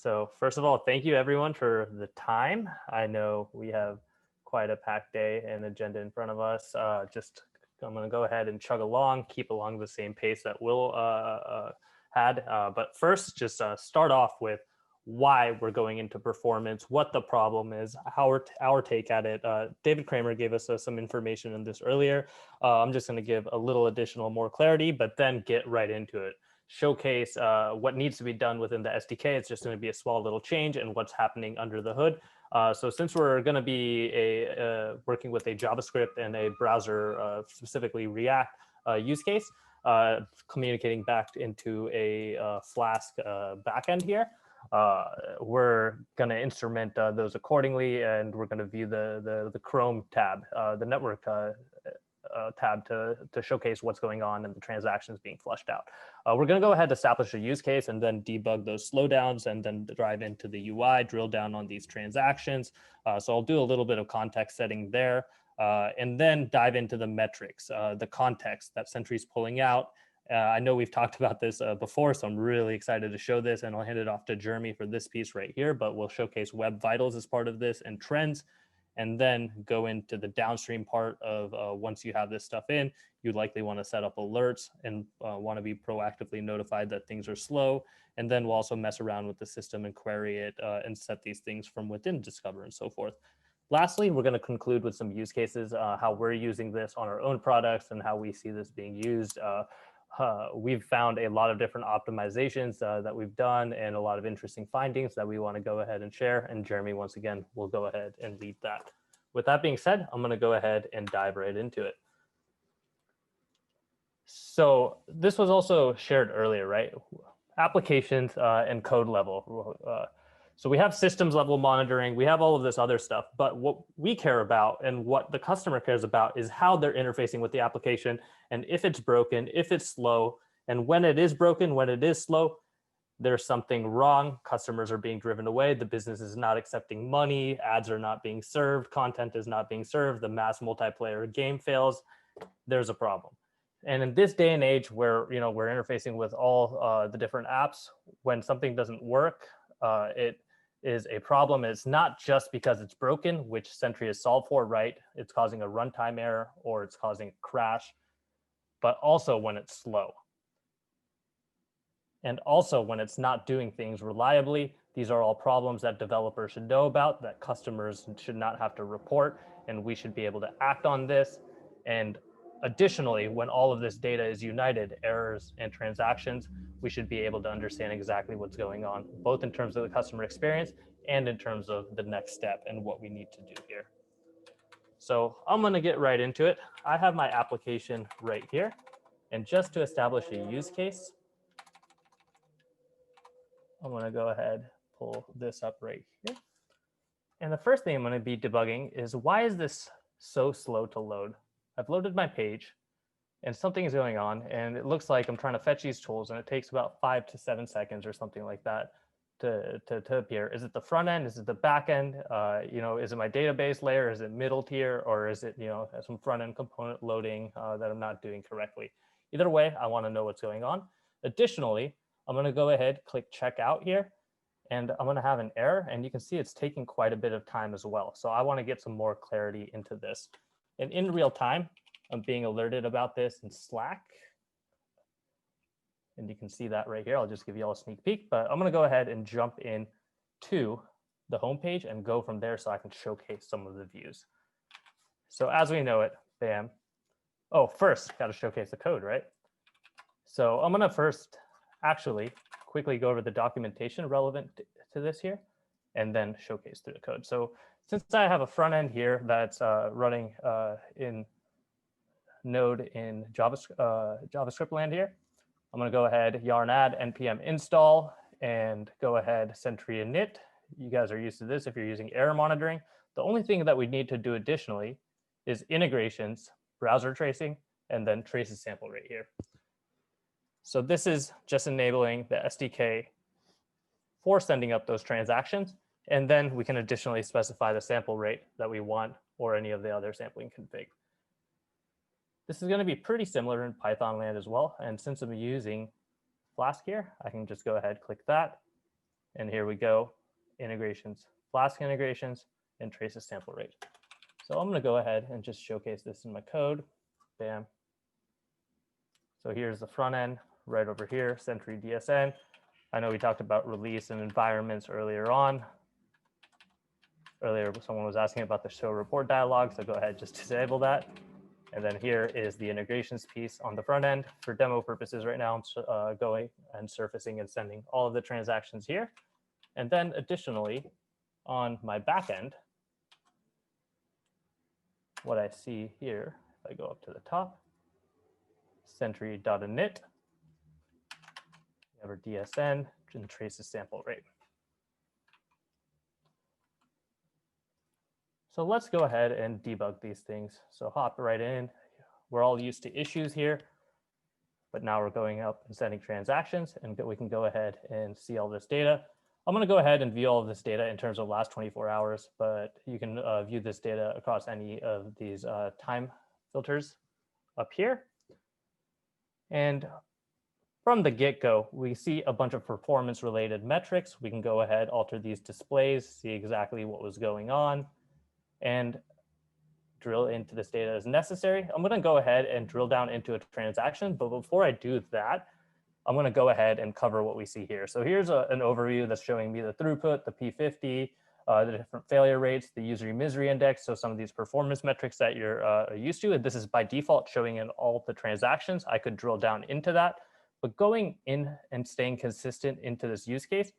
So first of all, thank you everyone for the time. I know we have quite a packed day and agenda in front of us. I'm going to go ahead and chug along, keep along the same pace that Will had. But first, just start off with why we're going into performance, what the problem is, our take at it. David Kramer gave us some information on this earlier. I'm just going to give a little additional more clarity, but then get right into it. Showcase what needs to be done within the SDK. It's just going to be a small little change and what's happening under the hood. So since we're going to be working with a JavaScript and a browser, specifically React use case, communicating back into a Flask backend here, we're going to instrument those accordingly, and we're going to view the Chrome tab, the network tab to showcase what's going on and the transactions being flushed out. We're going to go ahead and establish a use case and then debug those slowdowns and then drive into the UI, drill down on these transactions. So I'll do a little bit of context setting there and then dive into the metrics, the context that Sentry's pulling out. I know we've talked about this before, so I'm really excited to show this, and I'll hand it off to Jeremy for this piece right here, but we'll showcase web vitals as part of this and trends, and then go into the downstream part of once you have this stuff in, you'd likely want to set up alerts and want to be proactively notified that things are slow. And then we'll also mess around with the system and query it and set these things from within Discover and so forth. Lastly, we're going to conclude with some use cases, how we're using this on our own products and how we see this being used. We've found a lot of different optimizations that we've done and a lot of interesting findings that we want to go ahead and share. And Jeremy, once again, will go ahead and lead that. With that being said, I'm going to go ahead and dive right into it. So this was also shared earlier, right? Applications and code level. So we have systems level monitoring, we have all of this other stuff, but what we care about and what the customer cares about is how they're interfacing with the application, and if it's broken, if it's slow, and when it is broken, when it is slow, there's something wrong. Customers are being driven away, the business is not accepting money, ads are not being served, content is not being served, the mass multiplayer game fails, there's a problem. And in this day and age where we're interfacing with all the different apps, when something doesn't work, it is a problem. It's not just because it's broken, which Sentry is solved for, right? It's causing a runtime error or it's causing a crash, but also when it's slow. And also when it's not doing things reliably. These are all problems that developers should know about, that customers should not have to report, and we should be able to act on this. And additionally, when all of this data is united, errors and transactions, we should be able to understand exactly what's going on, both in terms of the customer experience and in terms of the next step and what we need to do here. So I'm going to get right into it. I have my application right here. And just to establish a use case, I'm going to go ahead, pull this up right here. And the first thing I'm going to be debugging is, why is this so slow to load? I've loaded my page and something is going on, and it looks like I'm trying to fetch these tools, and it takes about 5 to 7 seconds or something like that to appear. Is it the front end? Is it the back end? Is it my database layer? Is it middle tier? Or is it some front end component loading that I'm not doing correctly? Either way, I want to know what's going on. Additionally, I'm going to go ahead, click checkout here, and I'm going to have an error, and you can see it's taking quite a bit of time as well. So I want to get some more clarity into this. And in real time, I'm being alerted about this in Slack. And you can see that right here. I'll just give you all a sneak peek, but I'm going to go ahead and jump in to the homepage and go from there so I can showcase some of the views. So as we know it, bam. Oh, first, got to showcase the code, right? So I'm going to first actually quickly go over the documentation relevant to this here, and then showcase through the code. So since I have a front end here that's running in Node in JavaScript land here, I'm going to go ahead, yarn add npm install, and go ahead, Sentry init. You guys are used to this if you're using error monitoring. The only thing that we need to do additionally is integrations, browser tracing, and then traces sample right here. So this is just enabling the SDK for sending up those transactions. And then we can additionally specify the sample rate that we want or any of the other sampling config. This is going to be pretty similar in Python land as well. And since I'm using Flask here, I can just go ahead, click that, And here we go, integrations, Flask integrations, and traces sample rate. So I'm going to go ahead and just showcase this in my code. Bam. So here's the front end right over here, Sentry DSN. I know we talked about release and environments earlier on. Earlier, someone was asking about the show report dialog, so go ahead, just disable that. And then here is the integrations piece on the front end. For demo purposes right now, I'm going and surfacing and sending all of the transactions here. And then additionally, on my back end, what I see here, if I go up to the top, sentry.init, we have our DSN and traces sample rate. So let's go ahead and debug these things. So hop right in. We're all used to issues here, but now we're going up and sending transactions, and we can go ahead and see all this data. I'm going to go ahead and view all of this data in terms of last 24 hours, but you can view this data across any of these time filters up here. And from the get-go, we see a bunch of performance-related metrics. We can go ahead, alter these displays, see exactly what was going on, and drill into this data as necessary. I'm going to go ahead and drill down into a transaction, but before I do that, I'm going to go ahead and cover what we see here. So here's an overview that's showing me the throughput, the P50, the different failure rates, the user misery index, so some of these performance metrics that you're used to. And this is by default showing in all the transactions. I could drill down into that, but going in and staying consistent into this use case,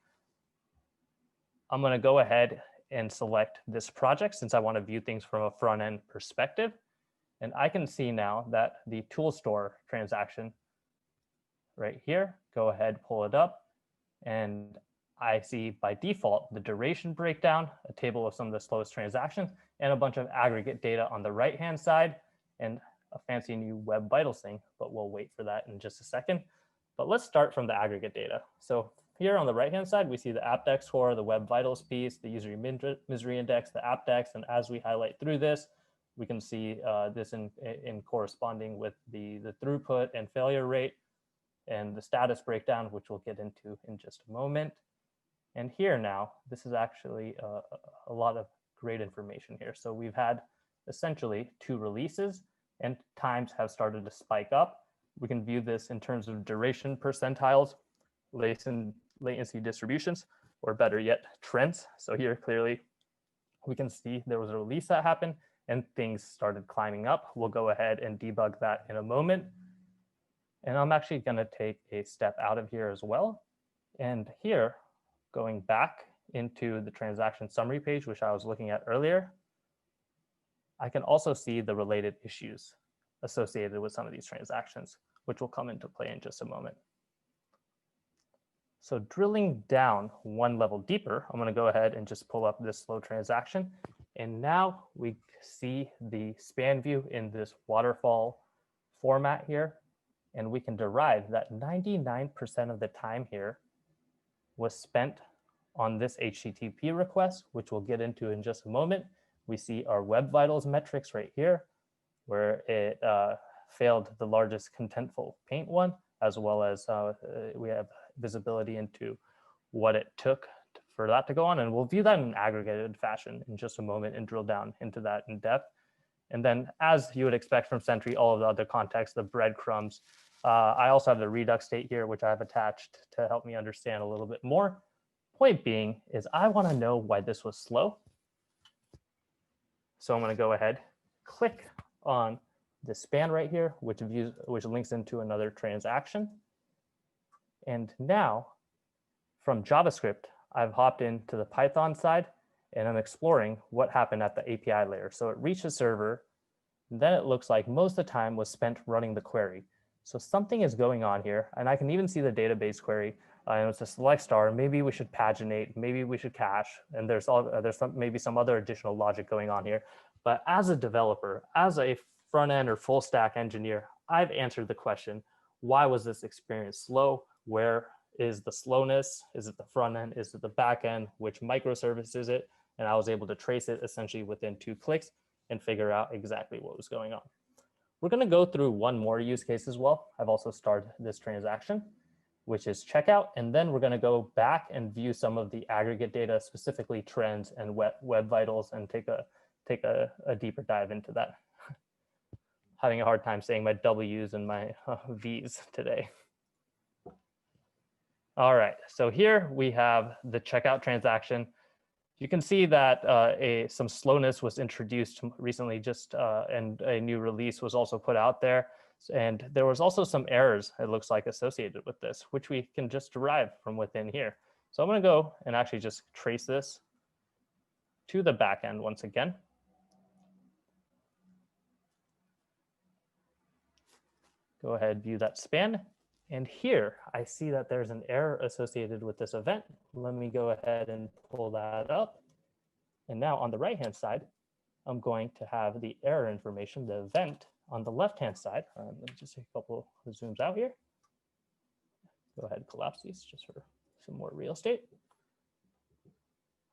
I'm going to go ahead and select this project since I want to view things from a front end perspective. And I can see now that the tool store transaction right here, go ahead, pull it up. And I see by default the duration breakdown, a table of some of the slowest transactions, and a bunch of aggregate data on the right-hand side, and a fancy new Web Vitals thing, but we'll wait for that in just a second. But let's start from the aggregate data. So here on the right-hand side, we see the AppDex score, the Web Vitals piece, the user misery index, the AppDex, and as we highlight through this, we can see this in corresponding with the throughput and failure rate and the status breakdown, which we'll get into in just a moment. And here now, this is actually a lot of great information here. So we've had essentially 2 releases and times have started to spike up. We can view this in terms of duration percentiles, latency distributions, or better yet, trends. So here clearly we can see there was a release that happened and things started climbing up. We'll go ahead and debug that in a moment. And I'm actually going to take a step out of here as well. And here, going back into the transaction summary page, which I was looking at earlier, I can also see the related issues associated with some of these transactions, which will come into play in just a moment. So drilling down one level deeper, I'm going to go ahead and just pull up this slow transaction. And now we see the span view in this waterfall format here. And we can derive that 99% of the time here was spent on this HTTP request, which we'll get into in just a moment. We see our Web Vitals metrics right here, where it failed the largest contentful paint one, as well as we have visibility into what it took for that to go on. And we'll view that in an aggregated fashion in just a moment and drill down into that in depth. And then as you would expect from Sentry, all of the other context, the breadcrumbs. I also have the Redux state here, which I've attached to help me understand a little bit more. Point being is I want to know why this was slow. So I'm going to go ahead, click on the span right here, which links into another transaction. And now from JavaScript, I've hopped into the Python side and I'm exploring what happened at the API layer. So it reached the server, and then it looks like most of the time was spent running the query. So something is going on here, and I can even see the database query. And it's a select star. Maybe we should paginate. Maybe we should cache. And there's maybe some other additional logic going on here. But as a developer, as a front end or full stack engineer, I've answered the question: why was this experience slow? Where is the slowness? Is it the front end? Is it the back end? Which microservice is it? And I was able to trace it essentially within 2 clicks and figure out exactly what was going on. We're going to go through one more use case as well. I've also started this transaction. which is checkout. And then we're going to go back and view some of the aggregate data, specifically trends and web vitals, and take a deeper dive into that. Having a hard time saying my W's and my V's today. All right, so here we have the checkout transaction. You can see that some slowness was introduced recently, and a new release was also put out there. And there was also some errors, it looks like, associated with this, which we can just derive from within here. So I'm going to go and actually just trace this to the back end once again. Go ahead, view that span. And here I see that there's an error associated with this event. Let me go ahead and pull that up. And now on the right-hand side, I'm going to have the error information, the event, on the left-hand side. Let me just take a couple of zooms out here. Go ahead and collapse these just for some more real estate.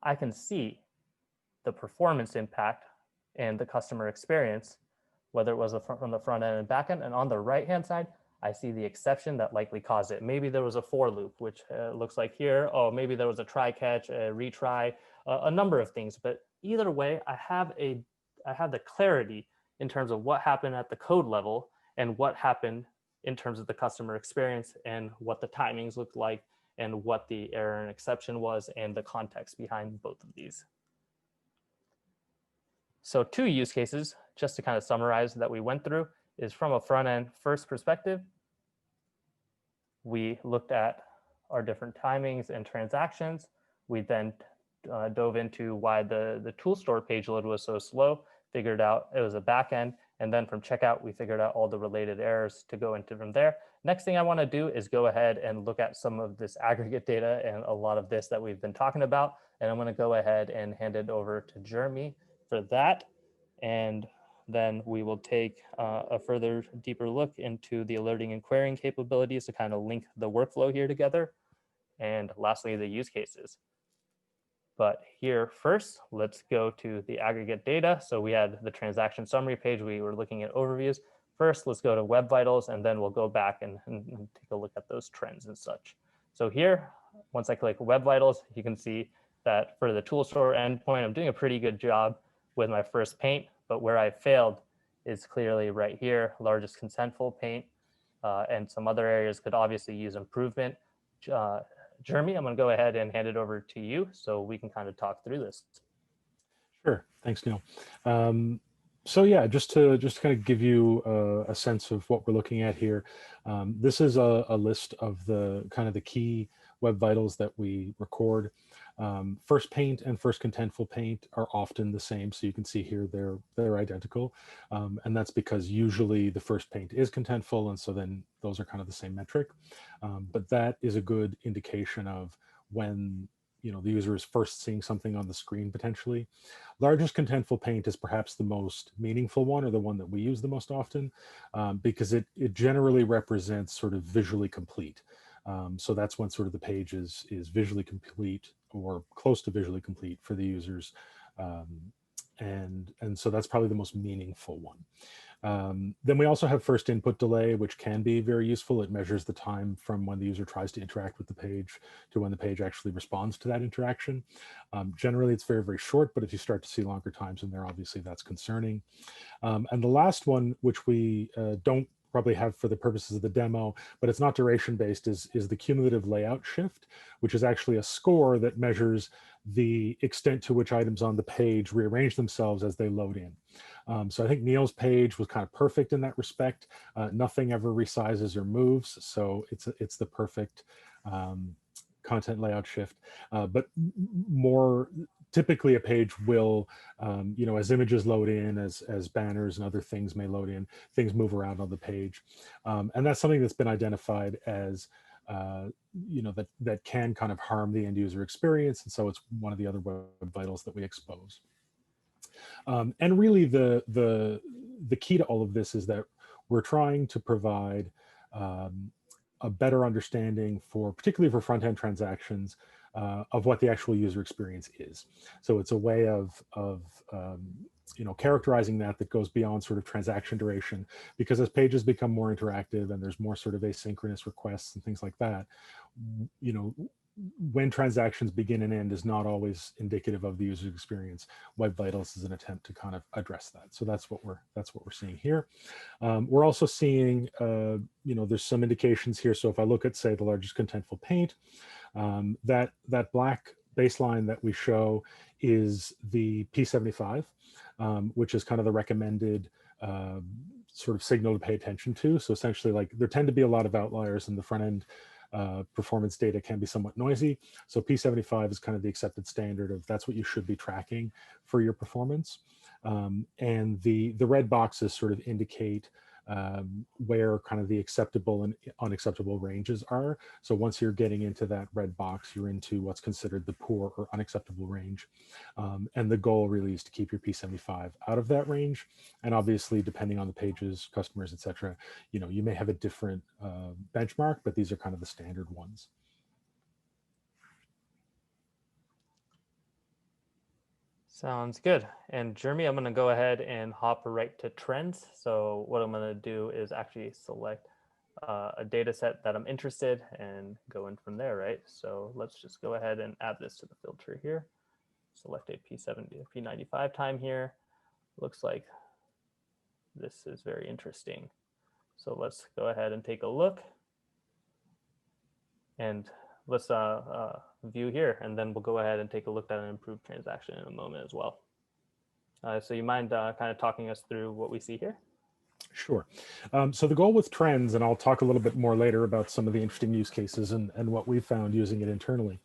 I can see the performance impact and the customer experience, whether it was from the front end and back end. And on the right-hand side, I see the exception that likely caused it. Maybe there was a for loop, which looks like here. Oh, maybe there was a try catch, a retry, a number of things. But either way, I have the clarity in terms of what happened at the code level and what happened in terms of the customer experience and what the timings looked like and what the error and exception was and the context behind both of these. So 2 use cases, just to kind of summarize, that we went through is from a front end first perspective. We looked at our different timings and transactions. We then dove into why the tool store page load was so slow, figured out it was a back end. And then from checkout, we figured out all the related errors to go into from there. Next thing I want to do is go ahead and look at some of this aggregate data and a lot of this that we've been talking about. And I'm going to go ahead and hand it over to Jeremy for that. And then we will take a further deeper look into the alerting and querying capabilities to kind of link the workflow here together. And lastly, the use cases. But here first, let's go to the aggregate data. So we had the transaction summary page. We were looking at overviews. First, let's go to web vitals, and then we'll go back and take a look at those trends and such. So here, once I click web vitals, you can see that for the tool store endpoint, I'm doing a pretty good job with my first paint, but where I failed is clearly right here, largest contentful paint, and some other areas could obviously use improvement. Jeremy, I'm going to go ahead and hand it over to you so we can kind of talk through this. Sure. Thanks, Neil. So yeah, just to kind of give you a sense of what we're looking at here, this is a list of the kind of the key web vitals that we record. First paint and first contentful paint are often the same, so you can see here they're identical, and that's because usually the first paint is contentful, and so then those are kind of the same metric. But that is a good indication of when the user is first seeing something on the screen potentially. Largest contentful paint is perhaps the most meaningful one, or the one that we use the most often, because it generally represents sort of visually complete. So that's when sort of the page is visually complete or close to visually complete for the users. And so that's probably the most meaningful one. Then we also have first input delay, which can be very useful. It measures the time from when the user tries to interact with the page to when the page actually responds to that interaction. Generally, it's very, very short, but if you start to see longer times in there, obviously that's concerning. And the last one, which we don't probably have for the purposes of the demo, but it's not duration based, is the cumulative layout shift, which is actually a score that measures the extent to which items on the page rearrange themselves as they load in. So I think Neil's page was kind of perfect in that respect. Nothing ever resizes or moves, so it's the perfect content layout shift. But more typically, a page will, as images load in, as banners and other things may load in, things move around on the page, and that's something that's been identified as that can kind of harm the end user experience, and so it's one of the other web vitals that we expose. And really, the key to all of this is that we're trying to provide a better understanding particularly for front-end transactions, of what the actual user experience is. So it's a way of characterizing that goes beyond sort of transaction duration, because as pages become more interactive and there's more sort of asynchronous requests and things like that, when transactions begin and end is not always indicative of the user experience. Web Vitals is an attempt to kind of address that. So that's what we're seeing here. We're also seeing, there's some indications here. So if I look at, say, the largest contentful paint, that black baseline that we show is the P75, which is kind of the recommended sort of signal to pay attention to. So essentially, like, there tend to be a lot of outliers in the front end. Performance data can be somewhat noisy. So P75 is kind of the accepted standard of that's what you should be tracking for your performance. And the red boxes sort of indicate where kind of the acceptable and unacceptable ranges are. So once you're getting into that red box, you're into what's considered the poor or unacceptable range. And the goal really is to keep your P75 out of that range. And obviously, depending on the pages, customers, etc., you may have a different benchmark, but these are kind of the standard ones. Sounds good. And Jeremy, I'm going to go ahead and hop right to trends. So what I'm going to do is actually select a data set that I'm interested and go in from there, right? So let's just go ahead and add this to the filter here. Select a P95 time here. Looks like this is very interesting. So let's go ahead and take a look. And let's view here, and then we'll go ahead and take a look at an improved transaction in a moment as well. So you mind kind of talking us through what we see here? Sure. So the goal with trends, and I'll talk a little bit more later about some of the interesting use cases and what we've found using it internally.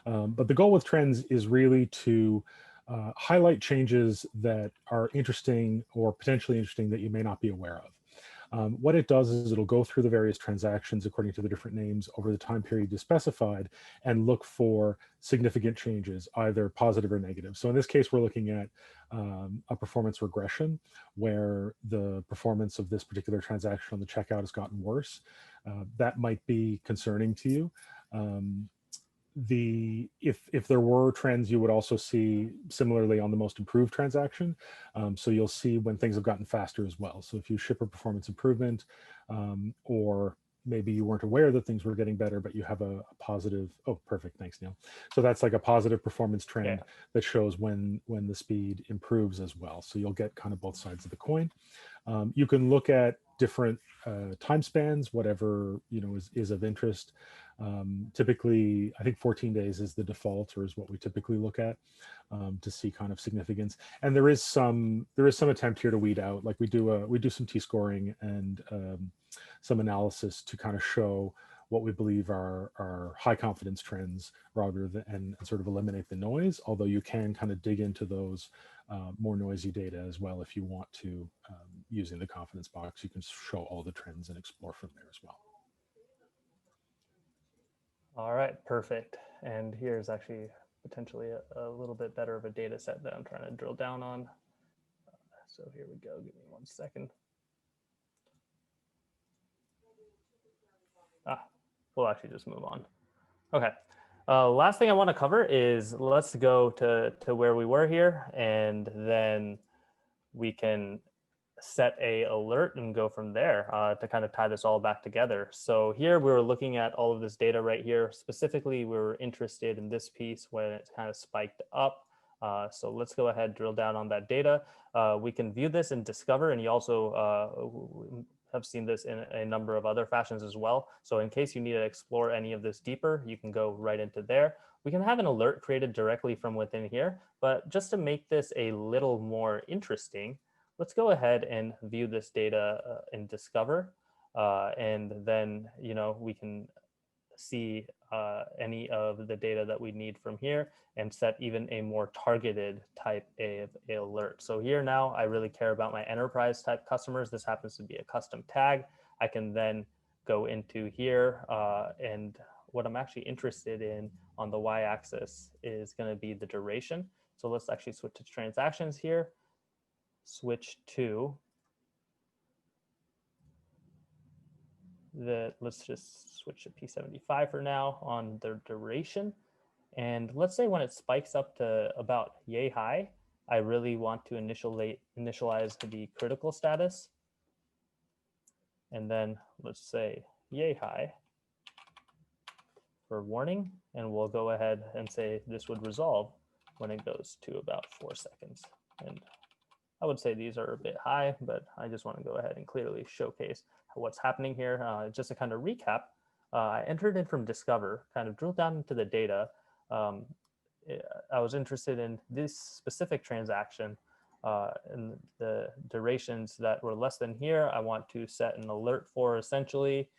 But the goal with trends is really to highlight changes that are interesting or potentially interesting that you may not be aware of. What it does is it'll go through the various transactions according to the different names over the time period you specified and look for significant changes, either positive or negative. So in this case, we're looking at a performance regression where the performance of this particular transaction on the checkout has gotten worse. That might be concerning to you. If there were trends, you would also see similarly on the most improved transaction. So you'll see when things have gotten faster as well. So if you ship a performance improvement, or maybe you weren't aware that things were getting better, but you have a positive, oh, perfect, thanks, Neil. So that's like a positive performance trend that shows when the speed improves as well. So you'll get kind of both sides of the coin. You can look at different time spans, whatever is of interest. Typically, I think 14 days is the default, or is what we typically look at to see kind of significance. And there is some attempt here to weed out, like we do some T-scoring and some analysis to kind of show what we believe are high confidence trends rather than and sort of eliminate the noise. Although you can kind of dig into those more noisy data as well if you want to. Using the confidence box, you can show all the trends and explore from there as well. All right, perfect. And here's actually potentially a little bit better of a data set that I'm trying to drill down on. So here we go. Give me 1 second. We'll actually just move on. Okay. Last thing I want to cover is let's go to where we were here, and then we can set a alert and go from there to kind of tie this all back together. So here we were looking at all of this data right here. Specifically, we were interested in this piece when it's kind of spiked up. So let's go ahead, drill down on that data. We can view this in Discover, and you also have seen this in a number of other fashions as well. So in case you need to explore any of this deeper, you can go right into there. We can have an alert created directly from within here, but just to make this a little more interesting, let's go ahead and view this data in Discover, and then we can see any of the data that we need from here and set even a more targeted type of alert. So here now I really care about my enterprise type customers. This happens to be a custom tag. I can then go into here and what I'm actually interested in on the y-axis is going to be the duration. So let's actually switch to transactions here. Switch to let's just switch to P75 for now on the duration. And let's say when it spikes up to about yay high, I really want to initialize the critical status. And then let's say yay high for warning. And we'll go ahead and say this would resolve when it goes to about 4 seconds. And I would say these are a bit high, but I just want to go ahead and clearly showcase what's happening here. Just to kind of recap, I entered in from Discover, kind of drilled down into the data. I was interested in this specific transaction and the durations that were less than here. I want to set an alert for essentially,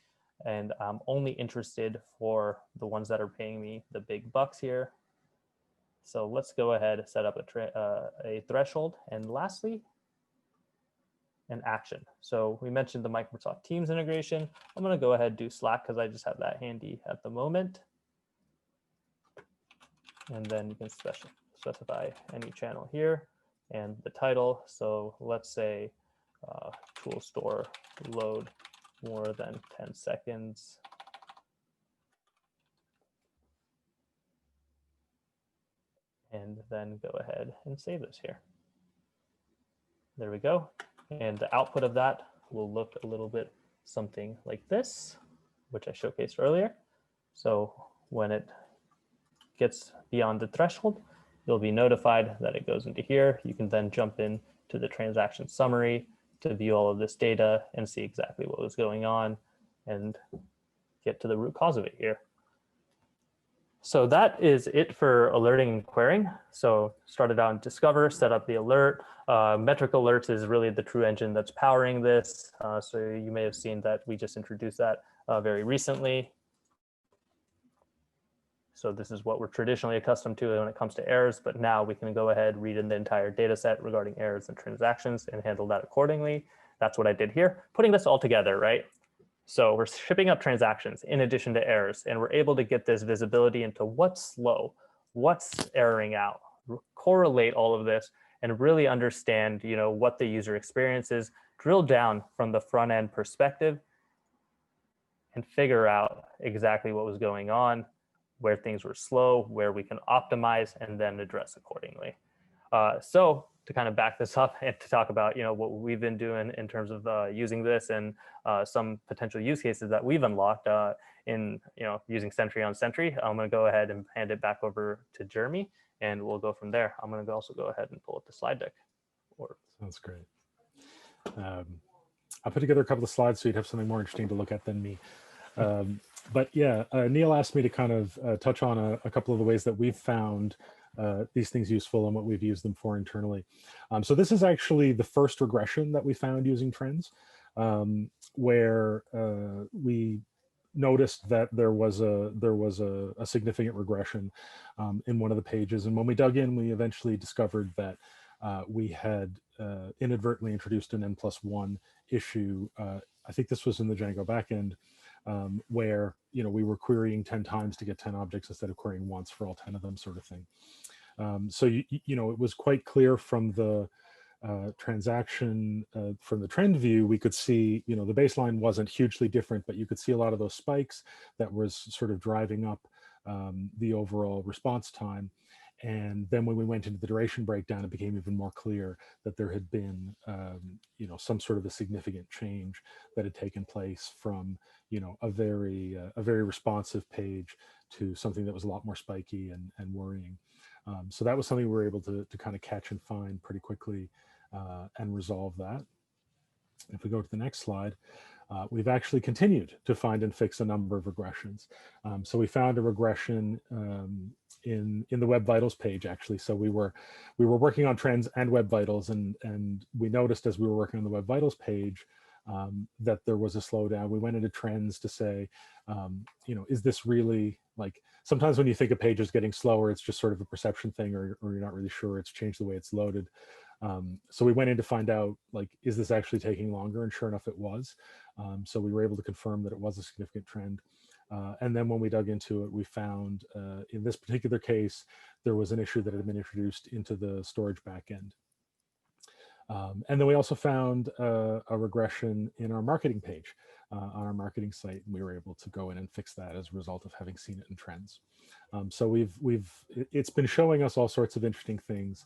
and I'm only interested for the ones that are paying me the big bucks here. So let's go ahead and set up a threshold. And lastly, an action. So we mentioned the Microsoft Teams integration. I'm going to go ahead and do Slack because I just have that handy at the moment. And then you can specify any channel here and the title. So let's say tool store load more than 10 seconds. And then go ahead and save this here. There we go. And the output of that will look a little bit something like this, which I showcased earlier. So when it gets beyond the threshold, you'll be notified that it goes into here. You can then jump in to the transaction summary to view all of this data and see exactly what was going on and get to the root cause of it here. So that is it for alerting and querying. So started out in Discover, set up the alert. Metric alerts is really the true engine that's powering this. So you may have seen that we just introduced that very recently. So this is what we're traditionally accustomed to when it comes to errors, but now we can go ahead, read in the entire data set regarding errors and transactions and handle that accordingly. That's what I did here, putting this all together, right? So we're shipping up transactions in addition to errors, and we're able to get this visibility into what's slow, what's erroring out, correlate all of this, and really understand, what the user experience is, drill down from the front end perspective, and figure out exactly what was going on, where things were slow, where we can optimize, and then address accordingly. So to kind of back this up and to talk about what we've been doing in terms of using this and some potential use cases that we've unlocked in using Sentry on Sentry, I'm going to go ahead and hand it back over to Jeremy, and we'll go from there. I'm going to also go ahead and pull up the slide deck. Sounds great. I put together a couple of slides so you'd have something more interesting to look at than me. But yeah, Neil asked me to kind of touch on a couple of the ways that we've found these things useful and what we've used them for internally. So this is actually the first regression that we found using trends, where we noticed that there was a significant regression in one of the pages. And when we dug in, we eventually discovered that we had inadvertently introduced an N+1 issue. I think this was in the Django backend, where we were querying 10 times to get 10 objects instead of querying once for all 10 of them, sort of thing. So it was quite clear from the transaction, from the trend view, we could see the baseline wasn't hugely different, but you could see a lot of those spikes that was sort of driving up the overall response time. And then when we went into the duration breakdown, it became even more clear that there had been, some sort of a significant change that had taken place from, a very responsive page to something that was a lot more spiky and worrying. So that was something we were able to kind of catch and find pretty quickly and resolve that. If we go to the next slide, we've actually continued to find and fix a number of regressions. So we found a regression in the Web Vitals page, actually. So we were working on trends and Web Vitals, and we noticed as we were working on the Web Vitals page that there was a slowdown. We went into trends to say, is this really, like, sometimes when you think a page is getting slower, it's just sort of a perception thing, or you're not really sure it's changed the way it's loaded. So we went in to find out, like, is this actually taking longer? And sure enough, it was. So we were able to confirm that it was a significant trend. And then when we dug into it, we found in this particular case, there was an issue that had been introduced into the storage backend. And then we also found a regression in our marketing page. on our marketing site, and we were able to go in and fix that as a result of having seen it in trends. So it's been showing us all sorts of interesting things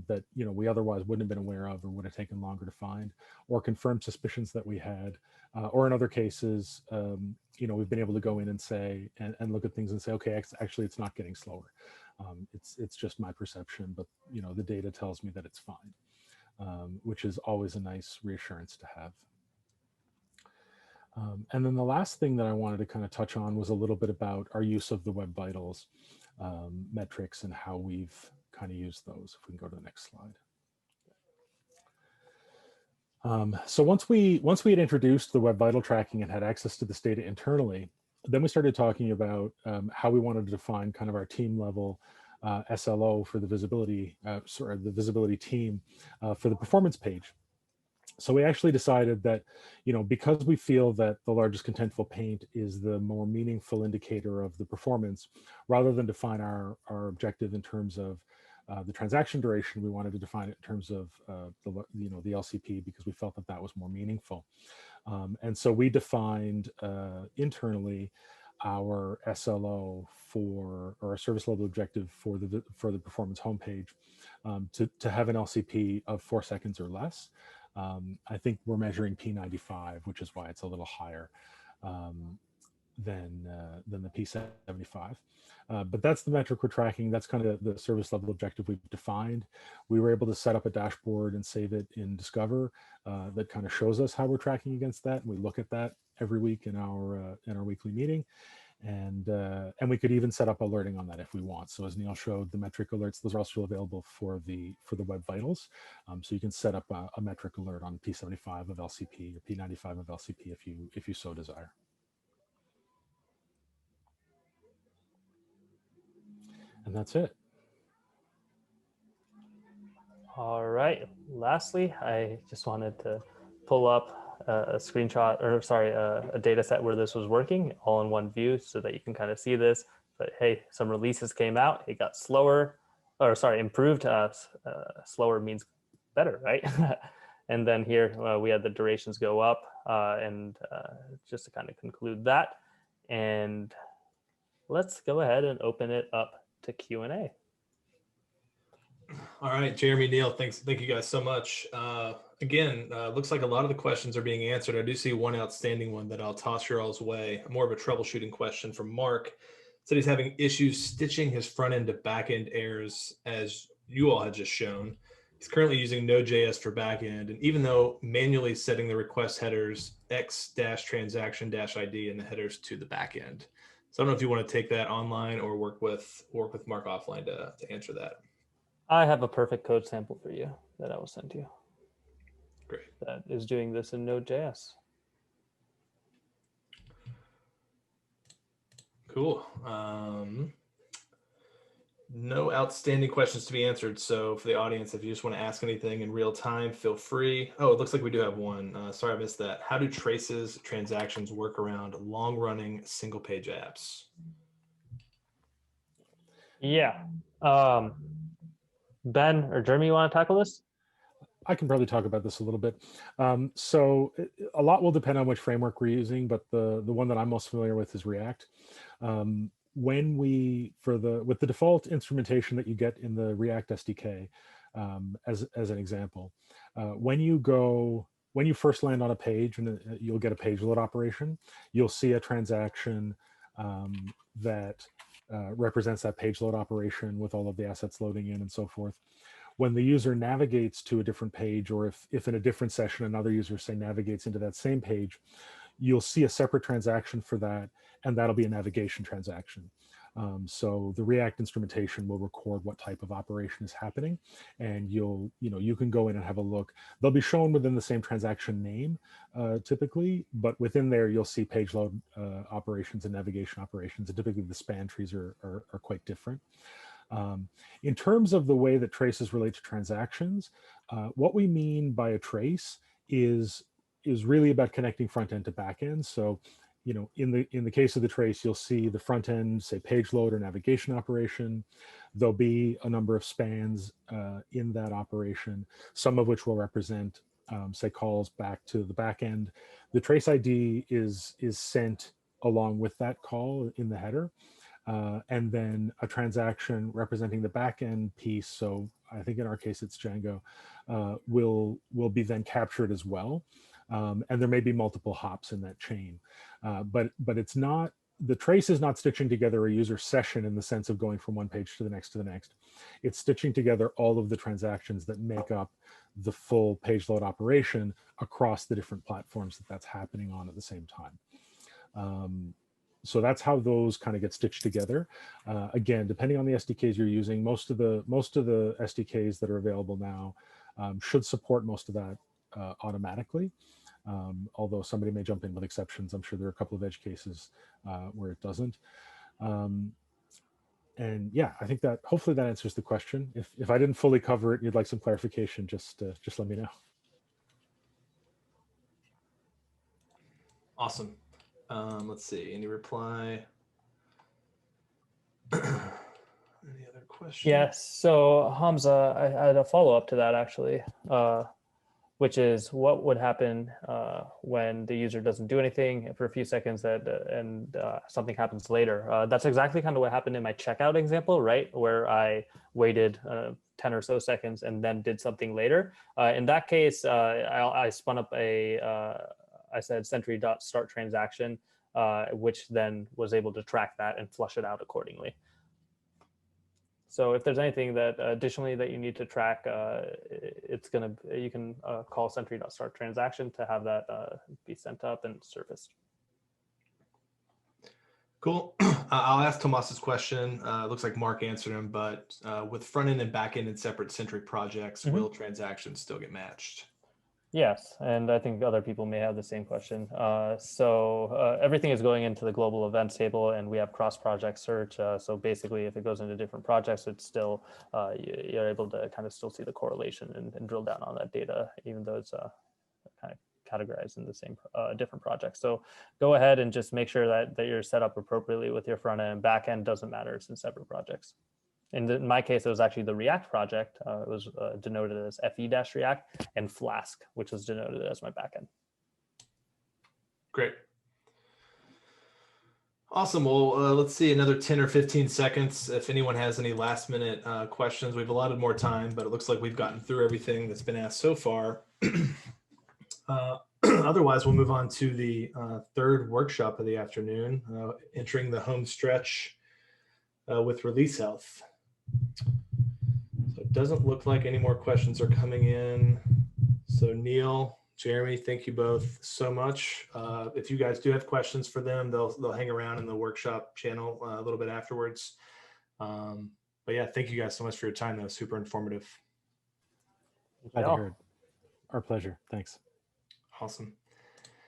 that we otherwise wouldn't have been aware of or would have taken longer to find, or confirmed suspicions that we had, or in other cases, we've been able to go in and say and look at things and say, okay, actually it's not getting slower. It's just my perception, but the data tells me that it's fine, which is always a nice reassurance to have. And then the last thing that I wanted to kind of touch on was a little bit about our use of the Web Vitals metrics and how we've kind of used those. If we can go to the next slide. So once we had introduced the Web Vital tracking and had access to this data internally, then we started talking about how we wanted to define kind of our team level SLO for the visibility, the visibility team for the performance page. So we actually decided that, because we feel that the largest contentful paint is the more meaningful indicator of the performance, rather than define our objective in terms of the transaction duration, we wanted to define it in terms of the LCP, because we felt that that was more meaningful. And so we defined internally our SLO or our service level objective for the performance homepage to have an LCP of 4 seconds or less. I think we're measuring P95, which is why it's a little higher than the P75. But that's the metric we're tracking. That's kind of the service level objective we've defined. We were able to set up a dashboard and save it in Discover that kind of shows us how we're tracking against that. And we look at that every week in our weekly meeting. And we could even set up alerting on that if we want. So as Neil showed, the metric alerts, those are also available for the Web Vitals. So you can set up a metric alert on P75 of LCP or P95 of LCP if you so desire. And that's it. All right. Lastly, I just wanted to pull up a screenshot, or sorry, a data set where this was working all in one view so that you can kind of see this. But hey, some releases came out. It got slower, or sorry, improved. Slower means better, right? And then here we had the durations go up, and just to kind of conclude that. And let's go ahead and open it up to Q&A. All right, Jeremy, Neil, thank you guys so much. Again, looks like a lot of the questions are being answered. I do see one outstanding one that I'll toss your all's way. More of a troubleshooting question from Mark. Said he's having issues stitching his front end to back end errors, as you all had just shown. He's currently using Node.js for back end, and even though manually setting the request headers x-transaction-id and the headers to the back end. So I don't know if you want to take that online or work with Mark offline to answer that. I have a perfect code sample for you that I will send you. Great. That is doing this in Node.js. Cool. No outstanding questions to be answered. So for the audience, if you just want to ask anything in real time, feel free. Oh, it looks like we do have one. Sorry, I missed that. How do traces transactions work around long-running single-page apps? Yeah. Ben or Jeremy, you want to tackle this? I can probably talk about this a little bit. So a lot will depend on which framework we're using, but the one that I'm most familiar with is React. With the default instrumentation that you get in the React SDK, as an example, when you first land on a page and you'll get a page load operation, you'll see a transaction that represents that page load operation with all of the assets loading in and so forth. When the user navigates to a different page, or if in a different session another user, say, navigates into that same page, you'll see a separate transaction for that, and that'll be a navigation transaction. So the React instrumentation will record what type of operation is happening, and you can go in and have a look. They'll be shown within the same transaction name, typically, but within there you'll see page load operations and navigation operations, and typically the span trees are quite different. In terms of the way that traces relate to transactions, what we mean by a trace is really about connecting front end to back end. So, in the case of the trace, you'll see the front end, say, page load or navigation operation. There'll be a number of spans in that operation, some of which will represent say calls back to the back end, the trace ID is sent along with that call in the header. And then a transaction representing the backend piece, so I think in our case it's Django, will be then captured as well. And there may be multiple hops in that chain, but it's not, the trace is not stitching together a user session in the sense of going from one page to the next to the next. It's stitching together all of the transactions that make up the full page load operation across the different platforms that's happening on at the same time. So that's how those kind of get stitched together. Again, depending on the SDKs you're using, most of the SDKs that are available now should support most of that automatically. Although somebody may jump in with exceptions. I'm sure there are a couple of edge cases where it doesn't. And yeah, I think that hopefully that answers the question. If I didn't fully cover it, you'd like some clarification, just let me know. Awesome. Let's see, any reply? Any other questions? Yes. So Hamza, I had a follow-up to that actually, which is what would happen when the user doesn't do anything for a few seconds and something happens later. That's exactly kind of what happened in my checkout example, right? Where I waited 10 or so seconds and then did something later. In that case, I spun up I said sentry.start transaction, which then was able to track that and flush it out accordingly. So if there's anything that additionally that you need to track, you can call sentry.start transaction to have that be sent up and surfaced. Cool. I'll ask Tomas's question. Looks like Mark answered him, but with front end and back end in separate Sentry projects, will transactions still get matched? Yes, and I think other people may have the same question. So everything is going into the global events table, and we have cross-project search. So basically, if it goes into different projects, it's still, you're able to kind of still see the correlation and drill down on that data, even though it's kind of categorized in the same different projects. So go ahead and just make sure that you're set up appropriately with your front end and back end. Doesn't matter, it's in separate projects. In my case, it was actually the React project. It was denoted as FE-React, and Flask, which was denoted as my backend. Great. Awesome. Well, let's see, another 10 or 15 seconds. If anyone has any last minute questions, we've allotted more time, but it looks like we've gotten through everything that's been asked so far. Otherwise, we'll move on to the third workshop of the afternoon, entering the home stretch with release health. So it doesn't look like any more questions are coming in. So Neil, Jeremy, thank you both so much. If you guys do have questions for them, they'll hang around in the workshop channel a little bit afterwards. But yeah, thank you guys so much for your time. That was super informative. Glad to hear it. Our pleasure. Thanks. Awesome.